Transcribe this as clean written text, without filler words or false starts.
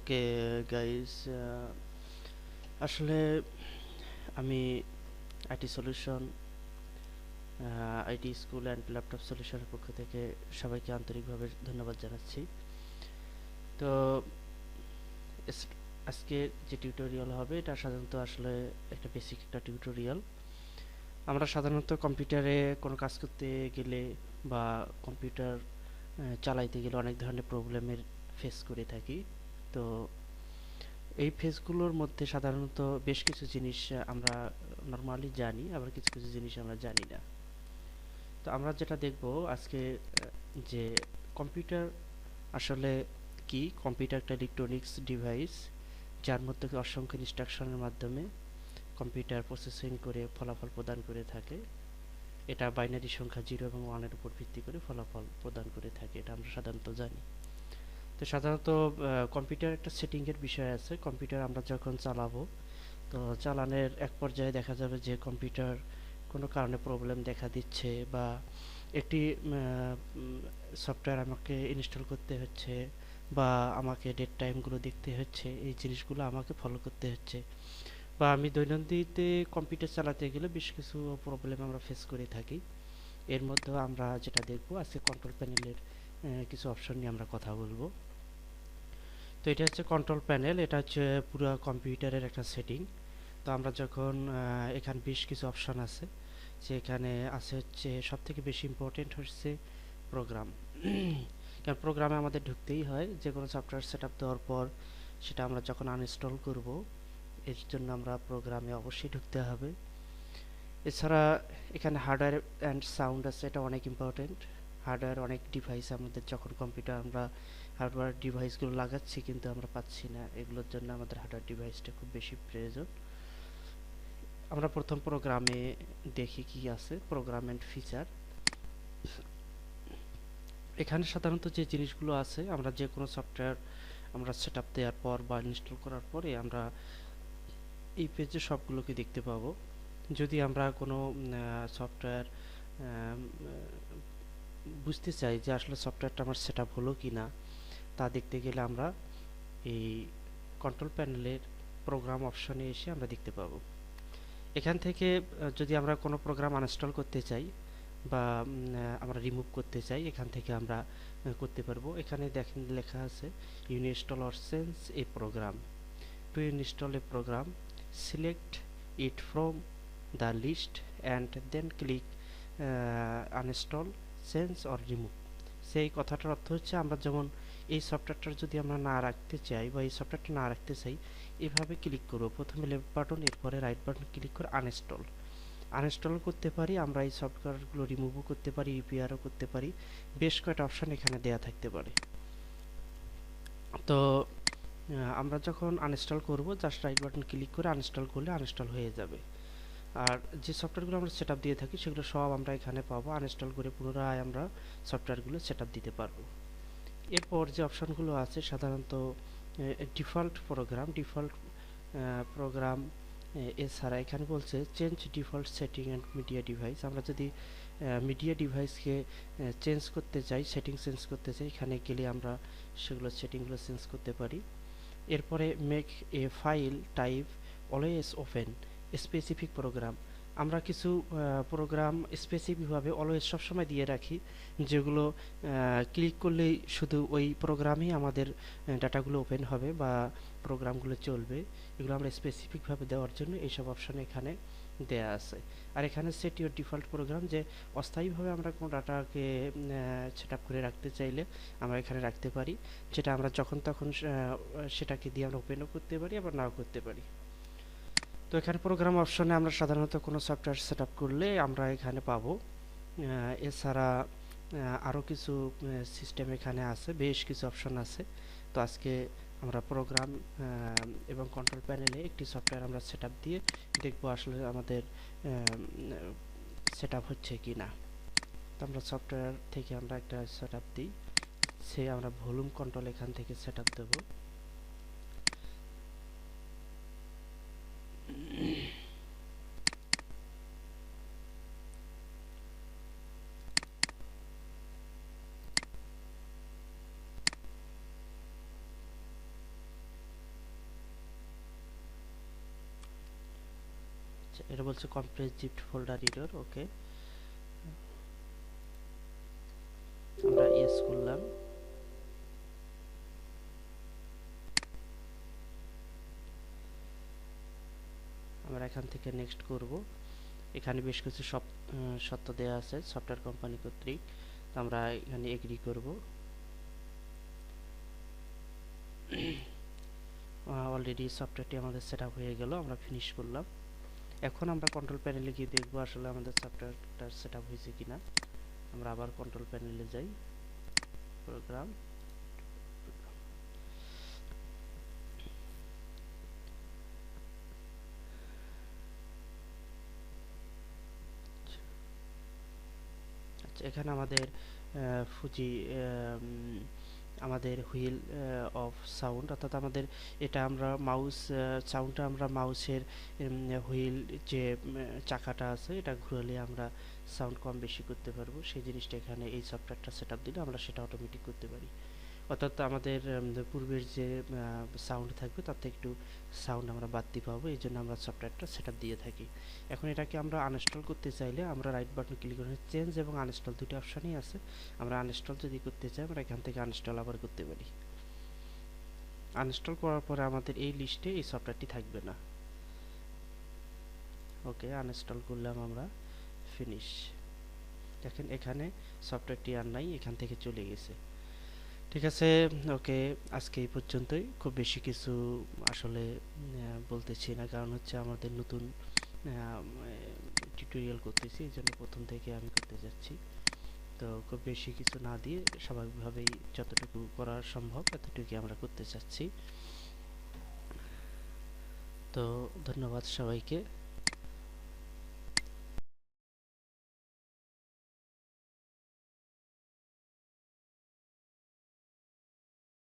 ওকে guys, আসলে আমি IT solution, IT school and laptop সলিউশনের পক্ষ থেকে সবাইকে আন্তরিকভাবে ধন্যবাদ জানাচ্ছি। তো আজকে যে টিউটোরিয়াল হবে এটা সাধারণত আসলে একটা বেসিক একটা টিউটোরিয়াল। আমরা সাধারণত কম্পিউটারে কোনো কাজ করতে গেলে বা কম্পিউটার চালাইতে গেলে অনেক ধরনের প্রবলেমের ফেস করে থাকি। তো এই ফেজগুলোর মধ্যে সাধারণত বেশ কিছু জিনিস আমরা নর্মালি জানি, আবার কিছু কিছু জিনিস আমরা জানি না। তো আমরা যেটা দেখব আজকে, যে কম্পিউটার আসলে কি। কম্পিউটার একটা ইলেকট্রনিক্স ডিভাইস যার মধ্যে অসংখ্য ইনস্ট্রাকশনের মাধ্যমে কম্পিউটার প্রসেসিং করে ফলাফল প্রদান করে থাকে। এটা বাইনারি সংখ্যা 0 এবং 1 এর উপর ভিত্তি করে ফলাফল প্রদান করে থাকে, এটা আমরা সাধারণত জানি। তো সাধারণত কম্পিউটার একটা সেটিংয়ের বিষয় আছে। কম্পিউটার আমরা যখন চালাবো, তো চালানের এক পর্যায়ে দেখা যাবে যে কম্পিউটার কোনো কারণে প্রবলেম দেখা দিচ্ছে, বা একটি সফটওয়্যার আমাকে ইনস্টল করতে হচ্ছে, বা আমাকে ডেট টাইমগুলো দেখতে হচ্ছে, এই জিনিসগুলো আমাকে ফলো করতে হচ্ছে, বা আমি দৈনন্দিতে কম্পিউটার চালাতে গেলে বেশ কিছু প্রবলেম আমরা ফেস করে থাকি। এর মধ্যে আমরা যেটা দেখব আজকে কন্ট্রোল প্যানেলের কিছু অপশন নিয়ে আমরা কথা বলবো। তো এটা হচ্ছে কন্ট্রোল প্যানেল, এটা হচ্ছে পুরো কম্পিউটারের একটা সেটিং। তো আমরা যখন এখানে বেশ কিছু অপশন আছে, যে এখানে আছে হচ্ছে সবথেকে বেশি ইম্পর্টেন্ট হচ্ছে প্রোগ্রাম। কারণ প্রোগ্রামে আমাদের ঢুকতেই হয়, যে কোনো সফটওয়্যার সেট আপ দেওয়ার পর সেটা আমরা যখন আনইনস্টল করব, এর জন্য আমরা প্রোগ্রামে অবশ্যই ঢুকতে হবে। এছাড়া এখানে হার্ডওয়্যার অ্যান্ড সাউন্ড আছে, এটা অনেক ইম্পর্টেন্ট। হার্ডওয়্যার অনেক ডিভাইস আমাদের যখন কম্পিউটার আমরা হার্ডওয়্যার ডিভাইসগুলো লাগাচ্ছি কিন্তু আমরা পাচ্ছি না, এগুলোর জন্য আমাদের হার্ডওয়্যার ডিভাইসটা খুব বেশি প্রয়োজন। আমরা প্রথম প্রোগ্রামে দেখি কি আছে, প্রোগ্রাম এন্ড ফিচার। এখানে সাধারণত যে জিনিসগুলো আছে, আমরা যে কোনো সফটওয়্যার আমরা সেট আপ দেওয়ার পর বা ইনস্টল করার পরে আমরা এই পেজে সবগুলোকে দেখতে পাবো। যদি আমরা কোনো সফটওয়্যার বুঝতে চাই যে আসলে সফটওয়্যারটা আমার সেট আপ হলো কি না, তা দেখতে গেলে আমরা এই কন্ট্রোল প্যানেলের প্রোগ্রাম অপশনে এসে আমরা দেখতে পাবো। এখান থেকে যদি আমরা কোনো প্রোগ্রাম আনইনস্টল করতে চাই বা আমরা রিমুভ করতে চাই, এখান থেকে আমরা করতে পারবো। এখানে দেখেন লেখা আছে install or change a program. To install a program, select it from the list and then click uninstall, change or remove. সেই কথাটার অর্থ হচ্ছে, আমরা যেমন এই সফটওয়্যারটা যদি আমরা না রাখতে চাই বা এই সফটওয়্যারটা না রাখতে চাই, এভাবে ক্লিক করব, প্রথমে লেফট বাটন, এরপরে রাইট বাটন ক্লিক করে আনইনস্টল। আনইনস্টল করতে পারি, আমরা এই সফটওয়্যারগুলো রিমুভও করতে পারি, রিপেয়ারও করতে পারি, বেশ কয়েকটা অপশন এখানে দেয়া থাকতে পারে। তো আমরা যখন আনইনস্টল করব, জাস্ট রাইট বাটন ক্লিক করে আনইনস্টল করলে আনইনস্টল হয়ে যাবে। আর যে সফটওয়্যারগুলো আমরা সেট আপ দিয়ে থাকি সেগুলো সব আমরা এখানে পাবো। আনইনস্টল করে পুনরায় আমরা সফটওয়্যারগুলো সেট আপ দিতে পারবো। এরপর যে অপশনগুলো আছে, সাধারণত ডিফল্ট প্রোগ্রাম এছাড়া এখানে বলছে change default setting and media device. আমরা যদি মিডিয়া ডিভাইসকে চেঞ্জ করতে চাই, সেটিং চেঞ্জ করতে চাই, এখানে গেলে আমরা সেগুলো সেটিংগুলো চেঞ্জ করতে পারি। এরপরে make a file type always open specific program. আমরা কিছু প্রোগ্রাম স্পেসিফিকভাবে অলওয়েজ সবসময় দিয়ে রাখি, যেগুলো ক্লিক করলেই শুধু ওই প্রোগ্রামই আমাদের ডাটাগুলো ওপেন হবে বা প্রোগ্রামগুলো চলবে। এগুলো আমরা স্পেসিফিকভাবে দেওয়ার জন্য এইসব অপশন এখানে দেয়া আছে। আর এখানে সেট ইউর ডিফল্ট প্রোগ্রাম, যে অস্থায়ীভাবে আমরা কোনো ডাটাকে সেট আপ করে রাখতে চাইলে আমরা এখানে রাখতে পারি, যেটা আমরা যখন তখন সেটাকে দিয়ে আমরা ওপেনও করতে পারি আবার নাও করতে পারি। তো এখানে প্রোগ্রাম অপশনে আমরা সাধারণত কোনো সফটওয়্যার সেট আপ করলে আমরা এখানে পাবো। এছাড়া আরও কিছু সিস্টেম এখানে আছে, বেশ কিছু অপশন আছে। তো আজকে আমরা প্রোগ্রাম এবং কন্ট্রোল প্যানেলে একটি সফটওয়্যার আমরা সেট আপ দিয়ে দেখবো আসলে আমাদের সেট আপ হচ্ছে কি না। তো আমরা সফটওয়্যার থেকে আমরা একটা সেট আপ দিই, সে আমরা ভলিউম কন্ট্রোল এখান থেকে সেট আপ দেবো। এটা বলছে কম্প্রেস জিপড ফোল্ডার এরর। ওকে, আমরা ইয়েস করলাম। আমরা এখান থেকে নেক্সট করব। এখানে বেশ কিছু শর্ত দেওয়া আছে সফটওয়্যার কোম্পানি কর্তৃক, তো আমরা এখানে এগ্রি করব। অলরেডি সফটওয়্যারটি আমাদের সেট আপ হয়ে গেল, আমরা ফিনিশ করলাম। এখন আমরা কন্ট্রোল প্যানেলে গিয়ে দেখব আসলে আমাদের সফটওয়্যারটা সেট আপ হয়েছে কিনা। আমরা আবার কন্ট্রোল প্যানেলে যাই, প্রোগ্রাম, আচ্ছা এখানে আমাদের ফুজি আমাদের হুইল অফ সাউন্ড, অর্থাৎ আমাদের এটা আমরা মাউস সাউন্ডটা আমরা মাউসের হুইল যে চাকাটা আছে এটা ঘুরালে আমরা সাউন্ড কম বেশি করতে পারবো, সেই জিনিসটা এখানে এই সফটওয়্যারটা সেট আপ দিলে আমরা সেটা অটোমেটিক করতে পারি। অর্থাৎ আমাদের পূর্বের যে সাউন্ড থাকবে তার থেকে একটু সাউন্ড আমরা বাড়তি পাবো, এই জন্য আমরা সফটওয়্যারটা সেট আপ দিয়ে থাকি। এখন এটাকে আমরা আনইনস্টল করতে চাইলে আমরা রাইট বাটন ক্লিক করে চেঞ্জ এবং আনইনস্টল দুটো অপশানই আছে। আমরা আনইনস্টল যদি করতে চাই আমরা এখান থেকে আনইনস্টল আবার করতে পারি। আনইনস্টল করার পরে আমাদের এই লিস্টে এই সফটওয়্যারটি থাকবে না। ওকে, আনইনস্টল করলাম আমরা, ফিনিশ। দেখেন এখানে সফটওয়্যারটি আর নাই, এখান থেকে চলে গেছে। ঠিক আছে, ওকে, আজকে এই পর্যন্তই। খুব বেশি কিছু আসলে বলতেছি না, কারণ হচ্ছে আমাদের নতুন টিউটোরিয়াল করতেছি, এই জন্য প্রথম থেকে আমি করতে যাচ্ছি। তো খুব বেশি কিছু না দিয়ে স্বাভাবিকভাবেই যতটুকু করা সম্ভব এতটুকুই আমরা করতে চাচ্ছি। তো ধন্যবাদ সবাইকে।